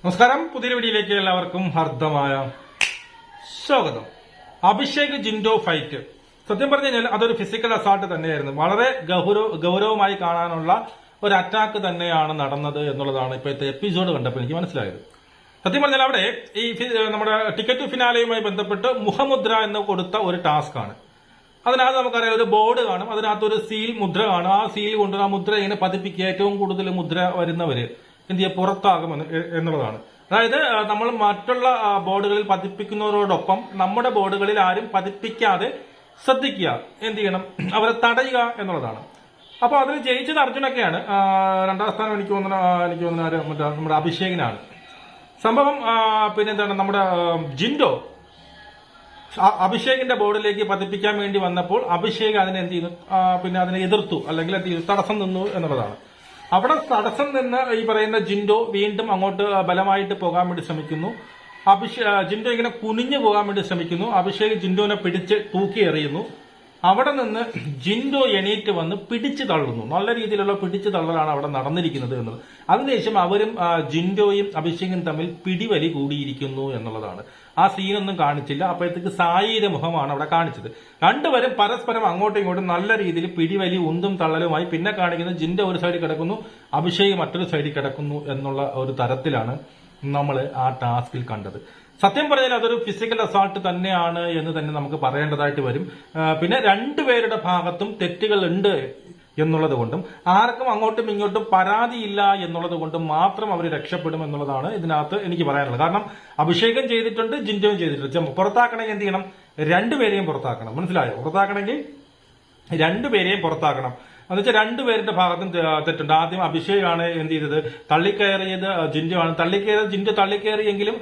നമസ്കാരം. പുതിയ വീഡിയോയിലേക്ക് എല്ലാവർക്കും ഹർദ്ദമായ സ്വാഗതം. അഭിഷേക് ജിൻഡോ ഫൈറ്റ് സത്യം പറഞ്ഞു കഴിഞ്ഞാൽ അതൊരു ഫിസിക്കൽ അസാൾട്ട് തന്നെയായിരുന്നു. വളരെ ഗൗരവമായി കാണാനുള്ള ഒരു അറ്റാക്ക് തന്നെയാണ് നടന്നത് എന്നുള്ളതാണ് ഇപ്പോഴത്തെ എപ്പിസോഡ് കണ്ടപ്പോൾ എനിക്ക് മനസ്സിലായത്. സത്യം പറഞ്ഞാൽ അവിടെ ഈ നമ്മുടെ ടിക്കറ്റ് ഫിനാലയുമായി ബന്ധപ്പെട്ട് മുഖമുദ്ര എന്ന് കൊടുത്ത ഒരു ടാസ്ക് ആണ്. അതിനകത്ത് നമുക്കറിയാം ഒരു ബോർഡ് കാണും, അതിനകത്തൊരു സീൽ മുദ്ര കാണും. ആ സീൽ കൊണ്ട് ആ മുദ്ര ഇങ്ങനെ പതിപ്പിക്കുക, ഏറ്റവും കൂടുതൽ മുദ്ര വരുന്നവര് എന്ത് ചെയ്യുക പുറത്താകുമെന്ന് എന്നുള്ളതാണ്. അതായത് നമ്മൾ മറ്റുള്ള ബോർഡുകളിൽ പതിപ്പിക്കുന്നവരോടൊപ്പം നമ്മുടെ ബോർഡുകളിൽ ആരും പതിപ്പിക്കാതെ ശ്രദ്ധിക്കുക, എന്ത് ചെയ്യണം, അവരെ തടയുക എന്നുള്ളതാണ്. അപ്പൊ അതിൽ ജയിച്ചത് അർജുനൊക്കെയാണ്. രണ്ടാം സ്ഥാനം എനിക്ക് തോന്നുന്ന നമ്മുടെ അഭിഷേകിനാണ് സംഭവം. പിന്നെന്താണ് നമ്മുടെ ജിൻഡോ അഭിഷേകിന്റെ ബോർഡിലേക്ക് പതിപ്പിക്കാൻ വേണ്ടി വന്നപ്പോൾ അഭിഷേക് അതിനെ എന്ത് ചെയ്യുന്നു, പിന്നെ അതിനെ എതിർത്തു, അല്ലെങ്കിൽ എന്ത് ചെയ്തു, തടസ്സം നിന്നു എന്നുള്ളതാണ്. അവിടെ തടസ്സം നിന്ന് ഈ പറയുന്ന ജിൻഡോ വീണ്ടും അങ്ങോട്ട് ബലമായിട്ട് പോകാൻ വേണ്ടി ശ്രമിക്കുന്നു. ജിൻഡോ ഇങ്ങനെ കുനിഞ്ഞു പോകാൻ വേണ്ടി ശ്രമിക്കുന്നു. അഭിഷേക് ജിൻഡോനെ പിടിച്ച് തൂക്കി എറിയുന്നു. അവിടെ നിന്ന് ജിൻഡോ എണീറ്റ് വന്ന് പിടിച്ചു തള്ളുന്നു. നല്ല രീതിയിലുള്ള പിടിച്ചു തള്ളലാണ് അവിടെ നടന്നിരിക്കുന്നത് എന്നത്. അതിനുശേഷം അവരും ജിൻഡോയും അഭിഷേകും തമ്മിൽ പിടിവലി കൂടിയിരിക്കുന്നു എന്നുള്ളതാണ്. ആ സീനൊന്നും കാണിച്ചില്ല. അപ്പോഴത്തേക്ക് സായിയുടെ മുഖമാണ് അവിടെ കാണിച്ചത്. രണ്ടുപേരും പരസ്പരം അങ്ങോട്ടും ഇങ്ങോട്ടും നല്ല രീതിയിൽ പിടിവലി ഉന്തും തള്ളലുമായി. പിന്നെ കാണിക്കുന്നത് ജിൻഡോ ഒരു സൈഡിൽ കിടക്കുന്നു, അഭിഷേക് മറ്റൊരു സൈഡിൽ കിടക്കുന്നു എന്നുള്ള ഒരു തരത്തിലാണ് നമ്മൾ ആ ടാസ്കിൽ കണ്ടത്. സത്യം പറഞ്ഞാൽ അതൊരു ഫിസിക്കൽ അസാൾട്ട് തന്നെയാണ് എന്ന് തന്നെ നമുക്ക് പറയേണ്ടതായിട്ട് വരും. പിന്നെ രണ്ടുപേരുടെ ഭാഗത്തും തെറ്റുകൾ ഉണ്ട് എന്നുള്ളത് കൊണ്ടും ആർക്കും അങ്ങോട്ടും ഇങ്ങോട്ടും പരാതിയില്ല എന്നുള്ളത് കൊണ്ടും മാത്രം അവർ രക്ഷപ്പെടും എന്നുള്ളതാണ് ഇതിനകത്ത് എനിക്ക് പറയാനുള്ളത്. കാരണം അഭിഷേകം ചെയ്തിട്ടുണ്ട്, ജിൻഡോയും ചെയ്തിട്ടുണ്ട്. പുറത്താക്കണമെങ്കിൽ എന്ത് ചെയ്യണം, രണ്ടുപേരെയും പുറത്താക്കണം. മനസ്സിലായോ? പുറത്താക്കണമെങ്കിൽ രണ്ടുപേരെയും പുറത്താക്കണം. എന്നുവെച്ചാൽ രണ്ടുപേരുടെ ഭാഗത്തും തെറ്റുണ്ട്. ആദ്യം അഭിഷേകാണ് എന്ത് ചെയ്തത്, തള്ളിക്കയറിയത് ജിൻഡോ ആണ്. ജിൻഡോ തള്ളിക്കയറിയെങ്കിലും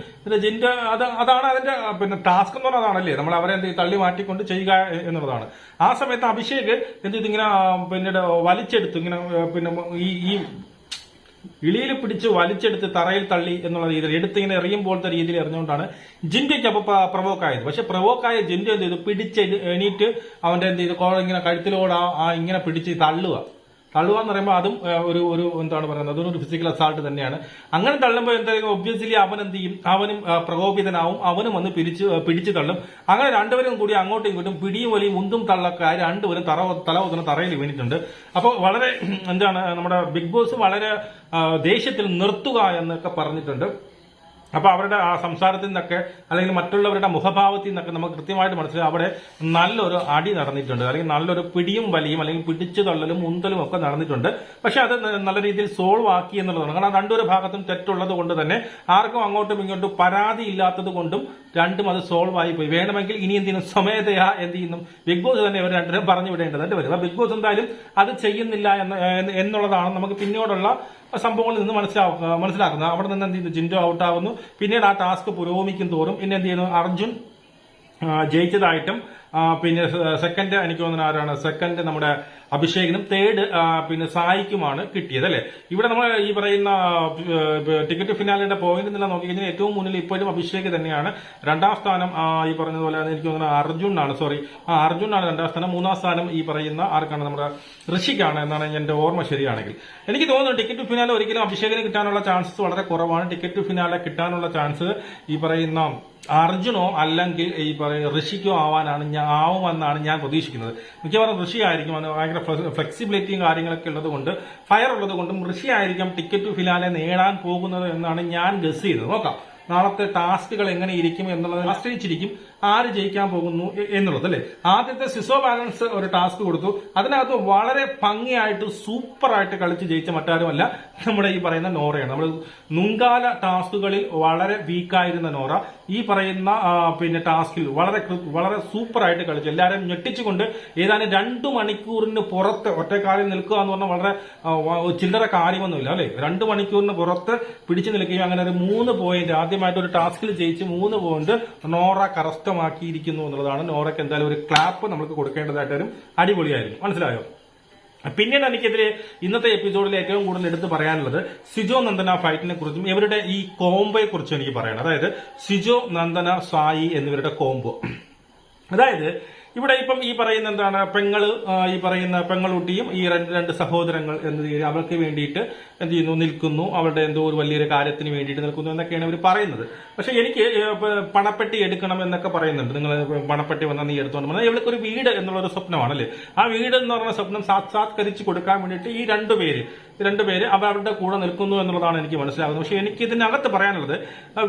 ജിൻഡോ അതാണ് അതിന്റെ പിന്നെ ടാസ്ക് എന്ന് പറഞ്ഞാൽ അതാണല്ലേ, നമ്മൾ അവരെ എന്ത് തള്ളി മാറ്റിക്കൊണ്ട് ചെയ്യുക എന്നുള്ളതാണ്. ആ സമയത്ത് അഭിഷേക് എന്ത് ചെയ്ത് ഇങ്ങനെ പിന്നീട് വലിച്ചെടുത്തു, ഇങ്ങനെ പിന്നെ ഈ ഇളിയിൽ പിടിച്ച് വലിച്ചെടുത്ത് തറയിൽ തള്ളി എന്നുള്ള രീതിയിൽ എടുത്തിങ്ങനെ എറിയുമ്പോഴത്തെ രീതിയിൽ എറിഞ്ഞുകൊണ്ടാണ് ജിൻഡോയ്ക്ക് അപ്പൊ പ്രവോക്കായത്. പക്ഷെ പ്രവോക്കായ ജിൻഡോ എന്ത് ചെയ്തു, പിടിച്ച് എണീറ്റ് അവന്റെ എന്ത് ചെയ്തു, ഇങ്ങനെ കഴുത്തിലോട് ഇങ്ങനെ പിടിച്ച് തള്ളുക എന്ന് പറയുമ്പോൾ അതും ഒരു എന്താണ് പറയുന്നത്, അതൊരു ഫിസിക്കൽ അസാൾട്ട് തന്നെയാണ്. അങ്ങനെ തള്ളുമ്പോൾ എന്തായാലും ഒബ്വിയസ്ലി അവൻ എന്ത് ചെയ്യും, അവനും പ്രകോപിതനാവും, അവനും വന്ന് പിടിച്ചു തള്ളും. അങ്ങനെ രണ്ടുപേരും കൂടി അങ്ങോട്ടും ഇങ്ങോട്ടും പിടിയും വലിയും ഉന്തും തള്ളൊക്കെ രണ്ടുപേരും തല തറയിൽ വീണിട്ടുണ്ട്. അപ്പോൾ വളരെ എന്താണ് നമ്മുടെ ബിഗ് ബോസ് വളരെ ദേഷ്യത്തിൽ നിർത്തുക എന്നൊക്കെ പറഞ്ഞിട്ടുണ്ട്. അപ്പൊ അവരുടെ ആ സംസാരത്തിൽ നിന്നൊക്കെ അല്ലെങ്കിൽ മറ്റുള്ളവരുടെ മുഖഭാവത്തിൽ നിന്നൊക്കെ നമുക്ക് കൃത്യമായിട്ട് മനസ്സിലായി അവിടെ നല്ലൊരു അടി നടന്നിട്ടുണ്ട്, അല്ലെങ്കിൽ നല്ലൊരു പിടിയും വലിയും അല്ലെങ്കിൽ പിടിച്ചു തള്ളലും ഉന്തലും ഒക്കെ നടന്നിട്ടുണ്ട്. പക്ഷെ അത് നല്ല രീതിയിൽ സോൾവ് ആക്കി എന്നുള്ളതാണ്. കാരണം രണ്ടൊരു ഭാഗത്തും തെറ്റുള്ളത് കൊണ്ട് തന്നെ ആർക്കും അങ്ങോട്ടും ഇങ്ങോട്ടും പരാതി ഇല്ലാത്തത് കൊണ്ടും രണ്ടും അത് സോൾവ് ആയി പോയി. വേണമെങ്കിൽ ഇനി എന്ത് ചെയ്യുന്നു, സ്വമേധയാ എന്ത് ചെയ്യുന്നു, ബിഗ് ബോസ് തന്നെ ഇവർ രണ്ടുപേരും പറഞ്ഞു വിടേണ്ടതായിട്ട് വരും. ബിഗ് ബോസ് എന്തായാലും അത് ചെയ്യുന്നില്ല എന്നുള്ളതാണ് നമുക്ക് പിന്നീടുള്ള സംഭവങ്ങളിൽ നിന്ന് മനസ്സിലാക്കുന്നത്. അവിടെ നിന്ന് എന്ത് ചെയ്യുന്നു, ജിൻഡോ ഔട്ടാവുന്നു. പിന്നീട് ആ ടാസ്ക് പുരോഗമിക്കും തോറും പിന്നെ എന്ത് ചെയ്യുന്നു, അർജുൻ ജയിച്ചതായിട്ടും പിന്നെ സെക്കൻഡ് എനിക്ക് തോന്നുന്ന ആരാണ്, സെക്കൻഡ് നമ്മുടെ അഭിഷേകിനും, തേർഡ് പിന്നെ സായിക്കുമാണ് കിട്ടിയത് അല്ലെ. ഇവിടെ നമ്മൾ ഈ പറയുന്ന ടിക്കറ്റ് ഫിനാലയുടെ പോയിന്റ് നില നോക്കിക്കഴിഞ്ഞാൽ ഏറ്റവും മുന്നിൽ ഇപ്പോഴും അഭിഷേക് തന്നെയാണ്. രണ്ടാം സ്ഥാനം ഈ പറഞ്ഞതുപോലെ എനിക്ക് തോന്നുന്നത് അർജുനാണ് രണ്ടാം സ്ഥാനം. മൂന്നാം സ്ഥാനം ഈ പറയുന്ന ആർക്കാണ്, നമ്മുടെ ഋഷിക്കാണ് എന്നാണ് എന്റെ ഓർമ്മ ശരിയാണെങ്കിൽ. എനിക്ക് തോന്നുന്നു ടിക്കറ്റ് ഫിനാലെ ഒരിക്കലും അഭിഷേകിന് കിട്ടാനുള്ള ചാൻസസ് വളരെ കുറവാണ്. ടിക്കറ്റ് ഫിനാലെ കിട്ടാനുള്ള ചാൻസ് ഈ പറയുന്ന അർജുനോ അല്ലെങ്കിൽ ഈ പറയുന്ന ഋഷിക്കോ ആവുമെന്നാണ് ഞാൻ പ്രതീക്ഷിക്കുന്നത്. മിക്കവാറും ഋഷി ആയിരിക്കും. അത് ഭയങ്കര ഫ്ലെക്സിബിലിറ്റിയും കാര്യങ്ങളൊക്കെ ഉള്ളത് കൊണ്ട്, ഫയർ ഉള്ളത് കൊണ്ടും ഋഷി ആയിരിക്കും ടിക്കറ്റ് ഫിനാലെ നേടാൻ പോകുന്നത് എന്നാണ് ഞാൻ ഗസ് ചെയ്തത്. നോക്കാം നാളത്തെ ടാസ്കുകൾ എങ്ങനെ ഇരിക്കും എന്നുള്ളത് ആശ്രയിച്ചിരിക്കും ആര് ജയിക്കാൻ പോകുന്നു എന്നുള്ളത് അല്ലെ. ആദ്യത്തെ സിസോ ബാലൻസ് ഒരു ടാസ്ക് കൊടുത്തു. അതിനകത്ത് വളരെ ഭംഗിയായിട്ട് സൂപ്പറായിട്ട് കളിച്ച് ജയിച്ച മറ്റാരുമല്ല നമ്മുടെ ഈ പറയുന്ന നോറയാണ്. നമ്മൾ മുൻകാല ടാസ്കുകളിൽ വളരെ വീക്കായിരുന്ന നോറ ഈ പറയുന്ന പിന്നെ ടാസ്കിൽ വളരെ സൂപ്പറായിട്ട് കളിച്ചു. എല്ലാവരും ഞെട്ടിച്ചുകൊണ്ട് ഏതാനും 2 മണിക്കൂറിന് പുറത്ത് ഒറ്റക്കാലിൽ നിൽക്കുക എന്ന് പറഞ്ഞാൽ വളരെ ചില്ലറ കാര്യമൊന്നുമില്ല അല്ലെ. 2 മണിക്കൂറിന് പുറത്ത് പിടിച്ചു നിൽക്കുകയും അങ്ങനെ ഒരു 3 പോയിന്റ് ആദ്യമായിട്ട് ഒരു ടാസ്കിൽ ജയിച്ച് 3 പോയിന്റ് നോറ കരസ്ഥമാക്കിയിരിക്കുന്നു എന്നുള്ളതാണ്. നോറയ്ക്ക് എന്തായാലും ഒരു ക്ലാപ്പ് നമുക്ക് കൊടുക്കേണ്ടതായിട്ട് വരും. അടിപൊളിയായിരുന്നു. മനസ്സിലായോ? പിന്നീട് എനിക്കെതിരെ ഇന്നത്തെ എപ്പിസോഡിൽ ഏറ്റവും കൂടുതൽ എടുത്ത് പറയാനുള്ളത് സിജോ നന്ദന ഫൈറ്റിനെ കുറിച്ചും ഇവരുടെ ഈ കോംബോയെ കുറിച്ചും എനിക്ക് പറയണം. അതായത് സിജോ നന്ദന സായി എന്നിവരുടെ കോംബോ. അതായത് ഇവിടെ ഇപ്പം ഈ പറയുന്ന എന്താണ് പെങ്ങള് ഈ പറയുന്ന പെങ്ങളൂട്ടിയും ഈ രണ്ട് സഹോദരങ്ങൾ എന്ന രീതിയിൽ അവർക്ക് വേണ്ടിയിട്ട് എന്ത് ചെയ്യുന്നു നിൽക്കുന്നു, അവരുടെ എന്തോ ഒരു വലിയൊരു കാര്യത്തിന് വേണ്ടിയിട്ട് നിൽക്കുന്നു എന്നൊക്കെയാണ് അവർ പറയുന്നത്. പക്ഷെ എനിക്ക് പണപ്പെട്ടി എടുക്കണം എന്നൊക്കെ പറയുന്നുണ്ട്. നിങ്ങൾ പണപ്പെട്ടി വന്നാൽ നീ എടുത്തോണ്ട് വന്നാൽ ഇവൾക്ക് ഒരു വീട് എന്നുള്ളൊരു സ്വപ്നമാണല്ലേ. ആ വീട് എന്ന് പറയുന്ന സ്വപ്നം സാക്ഷാത്കരിച്ച് കൊടുക്കാൻ വേണ്ടിയിട്ട് ഈ രണ്ടുപേര് അവരുടെ കൂടെ നിൽക്കുന്നു എന്നുള്ളതാണ് എനിക്ക് മനസ്സിലാകുന്നത്. പക്ഷെ എനിക്ക് ഇതിനകത്ത് പറയാനുള്ളത്,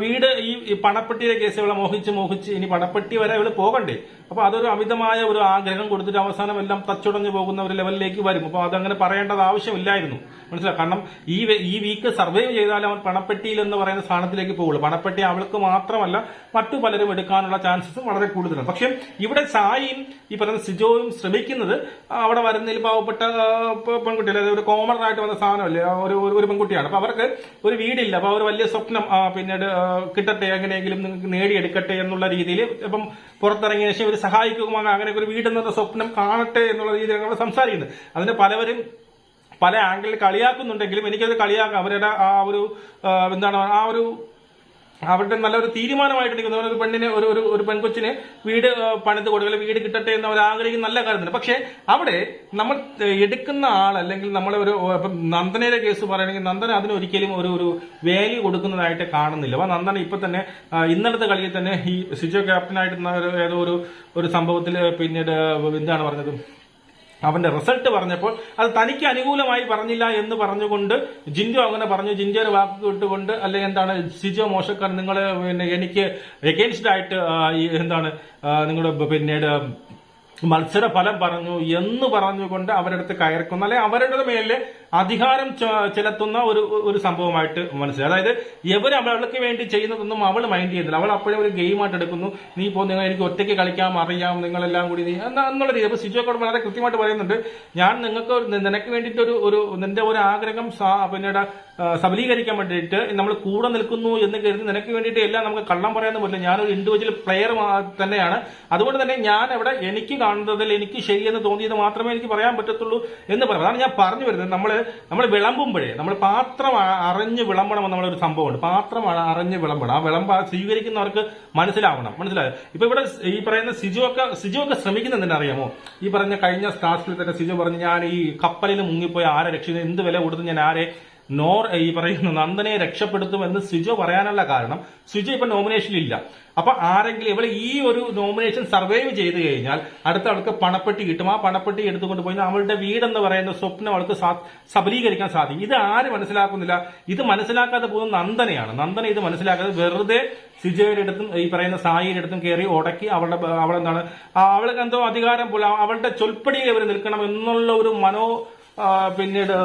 വീട് ഈ പണപ്പെട്ടിയുടെ കേസ് ഇവളെ മോഹിച്ച് ഇനി പണപ്പെട്ടി വരെ ഇവള് പോകണ്ടേ. അപ്പൊ അതൊരു അമിതമായ ഒരു ആഗ്രഹം കൊടുത്തിട്ട് അവസാനം എല്ലാം തച്ചുടഞ്ഞു പോകുന്ന ഒരു ലെവലിലേക്ക് വരും. അപ്പൊ അതങ്ങനെ പറയേണ്ടത് ആവശ്യമില്ലായിരുന്നു. മനസ്സിലായി. കാരണം ഈ വീക്ക് സർവൈവ് ചെയ്താൽ അവൻ പണപ്പെട്ടിയിൽ എന്ന് പറയുന്ന സ്ഥാനത്തിലേക്ക് പോകുള്ളൂ. പണപ്പെട്ടി അവൾക്ക് മാത്രമല്ല മറ്റു പലരും എടുക്കാനുള്ള ചാൻസസും വളരെ കൂടുതലാണ്. പക്ഷെ ഇവിടെ സായിയും ഈ പറയുന്ന സിജോയും ശ്രമിക്കുന്നത് അവിടെ വരുന്നതിൽ പാവപ്പെട്ട പെൺകുട്ടി, അതായത് ഒരു കോമൺ ആയിട്ട് വന്ന സാധനമല്ലേ, ഒരു പെൺകുട്ടിയാണ്. അപ്പൊ അവർക്ക് ഒരു വീടില്ല. അപ്പൊ അവർ വലിയ സ്വപ്നം പിന്നീട് കിട്ടട്ടെ, എങ്ങനെയെങ്കിലും നിങ്ങൾക്ക് നേടിയെടുക്കട്ടെ എന്നുള്ള രീതിയിൽ ഇപ്പം പുറത്തിറങ്ങിയ ശേഷം ഇവർ സഹായിക്കുക, അങ്ങനെ ഒരു വീടെന്ന സ്വപ്നം കാണട്ടെ എന്നുള്ള രീതിയിലാണ് അവർ സംസാരിക്കുന്നത്. അതിന് പലവരും പല ആംഗിളിൽ കളിയാക്കുന്നുണ്ടെങ്കിലും എനിക്കത് കളിയാക്കാം. അവരുടെ ആ ഒരു എന്താണ് അവരുടെ നല്ലൊരു തീരുമാനമായിട്ട് എനിക്ക് തോന്നുന്നു. ഒരു പെണ്ണിന് ഒരു പെൺകൊച്ചിന് വീട് പണിത് കൊടുക്കുക, വീട് കിട്ടട്ടെ എന്ന് അവർ ആഗ്രഹിക്കുന്ന നല്ല കാര്യത്തിന്. പക്ഷെ അവിടെ നമ്മൾ എടുക്കുന്ന ആൾ, അല്ലെങ്കിൽ നമ്മളെ നന്ദനയുടെ കേസ് പറയുകയാണെങ്കിൽ നന്ദന അതിനൊരിക്കലും ഒരു വാല്യൂ കൊടുക്കുന്നതായിട്ട് കാണുന്നില്ല. അപ്പൊ നന്ദന ഇപ്പൊ തന്നെ ഇന്നലത്തെ കളിയിൽ തന്നെ ഈ സിജോ ക്യാപ്റ്റനായിട്ടുള്ള ഏതോ ഒരു സംഭവത്തിൽ പിന്നീട് എന്താണ് പറഞ്ഞത്, അവന്റെ റിസൾട്ട് പറഞ്ഞപ്പോൾ അത് തനിക്ക് അനുകൂലമായി പറഞ്ഞില്ല എന്ന് പറഞ്ഞുകൊണ്ട് ജിൻജോ അങ്ങനെ പറഞ്ഞു. ജിൻജോയുടെ വാക്ക് ഇട്ടുകൊണ്ട്, അല്ലെങ്കിൽ എന്താണ് സിജോ മോശക്കാരൻ, നിങ്ങൾ പിന്നെ എനിക്ക് എഗെയിൻസ്റ്റ് ആയിട്ട് എന്താണ് നിങ്ങളുടെ പിന്നീട് മത്സര ഫലം പറഞ്ഞു എന്ന് പറഞ്ഞുകൊണ്ട് അവരുടെ അടുത്ത് കയർക്കുന്ന, അല്ലെ അവരുടെ മേലെ അധികാരം ചെലുത്തുന്ന ഒരു സംഭവമായിട്ട് മനസ്സിലായി. അതായത് ഇവർ അവൾക്ക് വേണ്ടി ചെയ്യുന്നതൊന്നും അവൾ മൈൻഡ് ചെയ്യുന്നില്ല. അവൾ അപ്പോഴും ഒരു ഗെയിമായിട്ട് എടുക്കുന്നു. നീ നിങ്ങൾ എനിക്ക് ഒറ്റയ്ക്ക് കളിക്കാൻ അറിയാം, നിങ്ങളെല്ലാം കൂടി നീ എന്നുള്ള രീതി. അപ്പൊ സിജോക്കോട് വളരെ കൃത്യമായിട്ട് പറയുന്നുണ്ട്, ഞാൻ നിനക്ക് വേണ്ടിയിട്ട് നിന്റെ ഒരു ആഗ്രഹം പിന്നീട് സബലീകരിക്കാൻ വേണ്ടിയിട്ട് നമ്മൾ കൂടെ നിൽക്കുന്നു എന്ന് കരുതി നിനക്ക് വേണ്ടിയിട്ട് എല്ലാം നമുക്ക് കള്ളം പറയാൻ പറ്റില്ല. ഞാനൊരു ഇൻഡിവിജ്വൽ പ്ലെയർ തന്നെയാണ്. അതുകൊണ്ട് തന്നെ ഞാൻ അവിടെ എനിക്ക് കാണുന്നതിൽ എനിക്ക് ശരിയെന്ന് തോന്നിയത് മാത്രമേ എനിക്ക് പറയാൻ പറ്റത്തുള്ളൂ എന്ന് പറയാം. അതാണ് ഞാൻ പറഞ്ഞു വരുന്നത്. നമ്മൾ വിളമ്പുമ്പോഴേ നമ്മൾ പാത്രം അറിഞ്ഞ് വിളമ്പണം എന്നുള്ളൊരു സംഭവമുണ്ട്. പാത്രം അറിഞ്ഞ് വിളമ്പണം. ആ വിളമ്പ സ്വീകരിക്കുന്നവർക്ക് മനസ്സിലായോ? ഇപ്പൊ ഇവിടെ ഈ പറയുന്ന സിജോ ഒക്കെ ശ്രമിക്കുന്നത് എന്തിനറിയാമോ? ഈ പറഞ്ഞ കഴിഞ്ഞ ടാസ്കിൽ തന്നെ സിജോ പറഞ്ഞു, ഞാൻ ഈ കപ്പലിൽ മുങ്ങിപ്പോയി ആരെ രക്ഷിക്കുന്നു, എന്ത് വില കൊടുത്ത് ഞാൻ ആരെ ഈ പറയുന്ന നന്ദനെ രക്ഷപ്പെടുത്തുമെന്ന് സിജോ പറയാനുള്ള കാരണം, സിജോ ഇപ്പൊ നോമിനേഷനിലില്ല. അപ്പൊ ആരെങ്കിലും ഇവള് ഈ ഒരു നോമിനേഷൻ സർവൈവ് ചെയ്ത് കഴിഞ്ഞാൽ അടുത്ത ആൾക്ക് പണപ്പെട്ടി കിട്ടും. ആ പണപ്പെട്ടി എടുത്തുകൊണ്ട് പോയി അവളുടെ വീടെന്ന് പറയുന്ന സ്വപ്നം അവൾക്ക് സബലീകരിക്കാൻ സാധിക്കും. ഇത് ആര് മനസ്സിലാക്കുന്നില്ല? ഇത് മനസ്സിലാക്കാതെ പോകുന്ന നന്ദന ഇത് മനസ്സിലാക്കാതെ വെറുതെ സിജോയുടെ അടുത്തും ഈ പറയുന്ന സായിയുടെ അടുത്തും കയറി ഉടക്കി അവളെന്താണ് അവൾക്ക് എന്തോ അധികാരം പോലെ അവളുടെ ചൊൽപ്പടിയിൽ അവർ നിൽക്കണം എന്നുള്ള ഒരു പിന്നീട്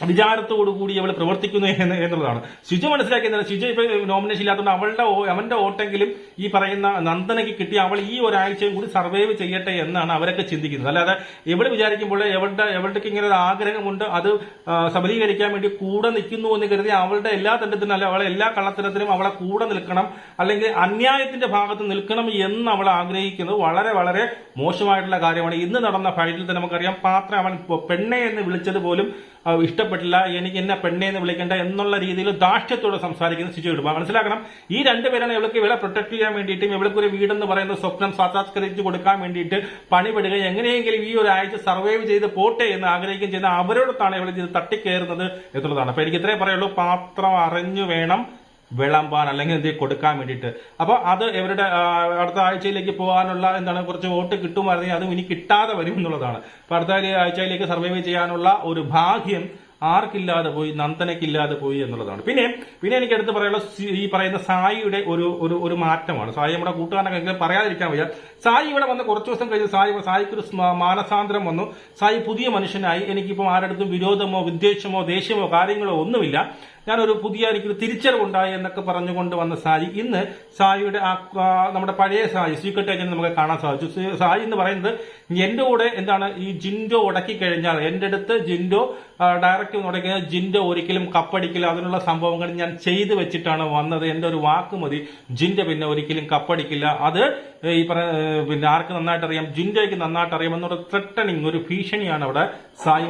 വിചാരത്തോടുകൂടി അവൾ പ്രവർത്തിക്കുന്നു എന്നുള്ളതാണ് സിജോ മനസ്സിലാക്കിയത്. സിജോ ഇപ്പൊ നോമിനേഷൻ ഇല്ലാത്തതുകൊണ്ട് അവന്റെ വോട്ടെങ്കിലും ഈ പറയുന്ന നന്ദനയ്ക്ക് കിട്ടി അവൾ ഈ ഒരാഴ്ചയും കൂടി സർവൈവ് ചെയ്യട്ടെ എന്നാണ് അവരൊക്കെ ചിന്തിക്കുന്നത്. അല്ലാതെ ഇവിടെ വിചാരിക്കുമ്പോൾ എവളുടെ ഇങ്ങനെ ഒരു ആഗ്രഹമുണ്ട്, അത് സബലീകരിക്കാൻ വേണ്ടി കൂടെ നിൽക്കുന്നു എന്ന് കരുതി അവളുടെ എല്ലാ തണ്ടത്തിനും അല്ല അവളെ എല്ലാ കള്ളത്തരത്തിനും അവളെ കൂടെ നിൽക്കണം, അല്ലെങ്കിൽ അന്യായത്തിന്റെ ഭാഗത്ത് നിൽക്കണം എന്ന് അവൾ ആഗ്രഹിക്കുന്നത് വളരെ വളരെ മോശമായിട്ടുള്ള കാര്യമാണ്. ഇന്ന് നടന്ന ഫൈറ്റിൽ തന്നെ നമുക്കറിയാം, പാത്രം അവൻ പെണ്ണെ എന്ന് വിളിച്ചത് പോലും ഇഷ്ടപ്പെട്ടില്ല, എനിക്ക് എന്നെ പെണ്ണെ എന്ന് വിളിക്കേണ്ട എന്നുള്ള രീതിയിൽ ധാർഷ്ട്യത്തോടെ സംസാരിക്കുന്ന സിജോ ഇടുക. മനസ്സിലാക്കണം, ഈ രണ്ടുപേരാണ് ഇവളെ പ്രൊട്ടക്ട് ചെയ്യാൻ വേണ്ടിയിട്ടും ഇവൾക്കൊരു വീടെന്ന് പറയുന്ന സ്വപ്നം സാക്ഷാത്കരിച്ച് കൊടുക്കാൻ വേണ്ടിയിട്ട് പണിപെടുക, എങ്ങനെയെങ്കിലും ഈ ഒരാഴ്ച സർവൈവ് ചെയ്ത് പോട്ടെ എന്ന് ആഗ്രഹിക്കുകയും ചെയ്യുന്ന അവരോടത്താണ് ഇവൾ ഇത് തട്ടിക്കയറുന്നത് എന്നുള്ളതാണ്. അപ്പൊ എനിക്ക് ഇത്രേ പറയുള്ളൂ, പാത്രം അറിഞ്ഞു വേണം വിളമ്പാൻ, അല്ലെങ്കിൽ എന്ത് കൊടുക്കാൻ വേണ്ടിയിട്ട്. അപ്പൊ അത് ഇവരുടെ അടുത്ത ആഴ്ചയിലേക്ക് പോകാനുള്ള കുറച്ച് വോട്ട് കിട്ടുമായിരുന്നെങ്കിൽ അതും ഇനി കിട്ടാതെ വരും എന്നുള്ളതാണ്. അപ്പൊ അടുത്ത ആഴ്ചയിലേക്ക് സർവൈവ് ചെയ്യാനുള്ള ഒരു ഭാഗ്യം ആർക്കില്ലാതെ പോയി, നന്ദനയ്ക്കില്ലാതെ പോയി എന്നുള്ളതാണ്. പിന്നെ എനിക്ക് എടുത്ത് പറയാനുള്ള ഈ പറയുന്ന സായിയുടെ ഒരു മാറ്റമാണ്. സായി നമ്മുടെ കൂട്ടുകാരനൊക്കെ പറയാതിരിക്കാൻ വയ്യ. സായി ഇവിടെ വന്ന് കുറച്ചു ദിവസം കഴിഞ്ഞ് സായിക്കൊരു മാനസാന്തരം വന്നു. സായി പുതിയ മനുഷ്യനായി. എനിക്കിപ്പം ആരുടെ വിരോധമോ വിദ്വേഷമോ ദേഷ്യമോ കാര്യങ്ങളോ ഒന്നുമില്ല. എനിക്കൊരു തിരിച്ചറിവുണ്ടായി എന്നൊക്കെ പറഞ്ഞുകൊണ്ട് വന്ന സായി ഇന്ന് സായിയുടെ നമ്മുടെ പഴയ സായി സീക്രട്ട് ഏജന്റ് നമുക്ക് കാണാൻ സാധിച്ചു. സായി എന്ന് പറയുന്നത് എന്റെ കൂടെ ഈ ജിൻഡോ ഉടക്കി കഴിഞ്ഞാൽ എന്റെ അടുത്ത് ജിൻഡോ ഡയറക്റ്റ് ഉടക്കിയാൽ ജിൻഡോ ഒരിക്കലും കപ്പടിക്കില്ല, അതിനുള്ള സംഭവങ്ങൾ ഞാൻ ചെയ്തു വെച്ചിട്ടാണ് വന്നത്, എന്റെ ഒരു വാക്ക് മതി, ജിൻഡോ പിന്നെ ഒരിക്കലും കപ്പടിക്കില്ല. അത് പിന്നെ ആർക്ക് നന്നായിട്ട് അറിയാം, ജിൻഡോയ്ക്ക് നന്നായിട്ട് അറിയാം എന്നൊരു ത്രെട്ടണിങ്, ഒരു ഭീഷണിയാണ് അവിടെ സായി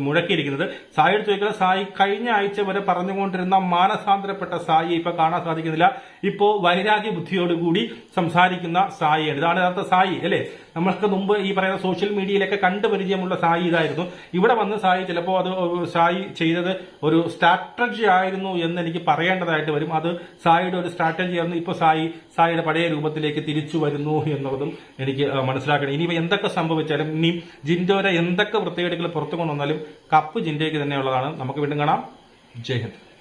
മുഴക്കിയിരിക്കുന്നത്. സായിയോട് ചോദിക്കുന്നത്, സായി കഴിഞ്ഞ ആഴ്ച വരെ പറഞ്ഞുകൊണ്ടിരുന്ന മാനസാന്തരപ്പെട്ട സായി ഇപ്പൊ കാണാൻ സാധിക്കുന്നില്ല. ഇപ്പോ വൈരാഗ്യ ബുദ്ധിയോടുകൂടി സംസാരിക്കുന്ന സായിയാണ്. ഇതാണ് യഥാർത്ഥ സായി അല്ലെ. നമ്മൾക്ക് മുമ്പ് ഈ പറയുന്ന സോഷ്യൽ മീഡിയയിലൊക്കെ കണ്ടുപരിചയമുള്ള സായി ഇതായിരുന്നു. ഇവിടെ വന്ന് സായി ചിലപ്പോൾ അത് സായി ചെയ്തത് ഒരു സ്ട്രാറ്റജി ആയിരുന്നു എന്ന് എനിക്ക് പറയേണ്ടതായിട്ട് വരും. അത് സായിയുടെ ഒരു സ്ട്രാറ്റജി ആയിരുന്നു. ഇപ്പൊ സായിയുടെ പഴയ രൂപത്തിലേക്ക് തിരിച്ചു വരുന്നു എന്നുള്ളതും എനിക്ക് മനസ്സിലാക്കണം. ഇനി എന്തൊക്കെ സംഭവിച്ചാലും ഇനി ജിൻഡോയുടെ എന്തൊക്കെ വൃത്തികേടുകൾ പുറത്തു കൊണ്ടുവന്നാലും കപ്പ് ജിൻഡോയ്ക്ക് തന്നെയുള്ളതാണ്. നമുക്ക് വീണ്ടും കാണാം. ജയ് ഹിന്ദ്.